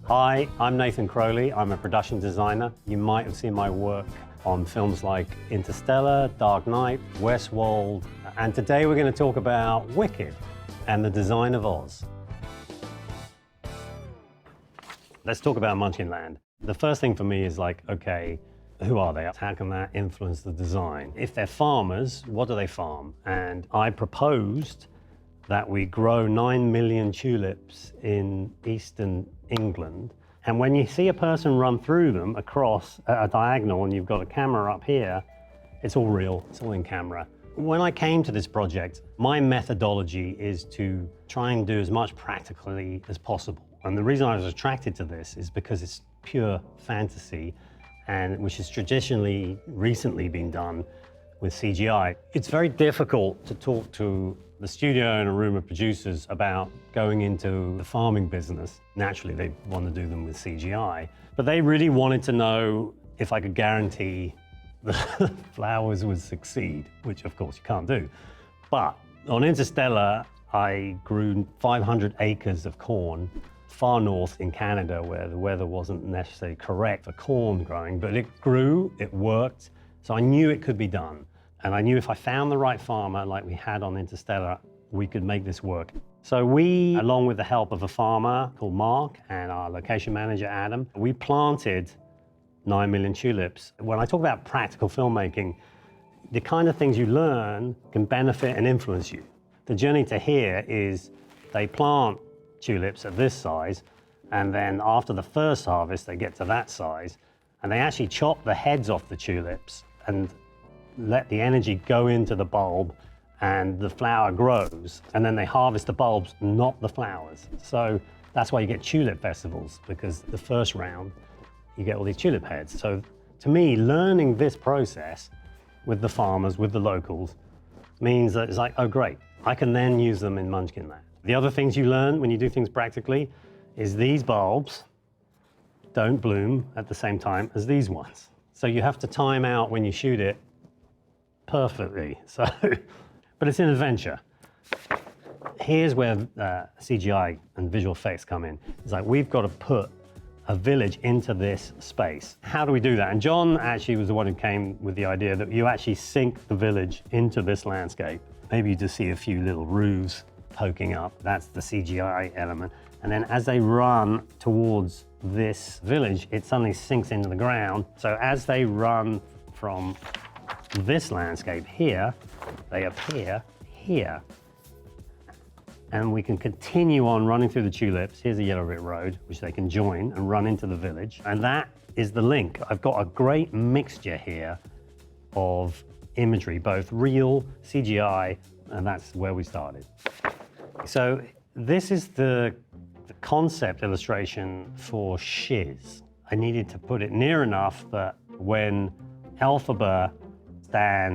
Hi, I'm Nathan Crowley. I'm a production designer. You might have seen my work on films like Interstellar, Dark Knight, Westworld, and today we're going to talk about Wicked and the design of Oz. Let's talk about Munchkinland. The first thing for me is like, okay, who are they? How can that influence the design? If they're farmers, what do they farm? And I proposed that we grow 9 million tulips in eastern England. And when you see a person run through them across a diagonal and you've got a camera up here, it's all real, it's all in camera. When I came to this project, my methodology is to try and do as much practically as possible. And the reason I was attracted to this is because it's pure fantasy, and which has traditionally recently been done with CGI. It's very difficult to talk to the studio and a room of producers about going into the farming business. Naturally, they want to do them with CGI, but they really wanted to know if I could guarantee the flowers would succeed, which of course you can't do. But on Interstellar, I grew 500 acres of corn far north in Canada, where the weather wasn't necessarily correct for corn growing, but it grew, it worked, so I knew it could be done. And I knew if I found the right farmer, like we had on Interstellar, we could make this work. So we, along with the help of a farmer called Mark and our location manager, Adam, we planted 9 million tulips. When I talk about practical filmmaking, the kind of things you learn can benefit and influence you. The journey to here is they plant tulips at this size, and then after the first harvest, they get to that size, and they actually chop the heads off the tulips and let the energy go into the bulb, and the flower grows, and then they harvest the bulbs, not the flowers. So that's why you get tulip festivals, because the first round, you get all these tulip heads. So to me, learning this process with the farmers, with the locals, means that it's like, oh great, I can then use them in Munchkinland. The other things you learn when you do things practically is these bulbs don't bloom at the same time as these ones. So you have to time out when you shoot it perfectly. So, but it's an adventure. Here's where CGI and visual effects come in. It's like we've got to put a village into this space. How do we do that? And John actually was the one who came with the idea that you actually sink the village into this landscape. Maybe you just see a few little roofs poking up. That's the CGI element. And then as they run towards this village, it suddenly sinks into the ground. So as they run from this landscape here, they appear here. And we can continue on running through the tulips. Here's a yellow brick road, which they can join and run into the village. And that is the link. I've got a great mixture here of imagery, both real, CGI, and that's where we started. So this is the concept illustration for Shiz. I needed to put it near enough that when Elphaba stands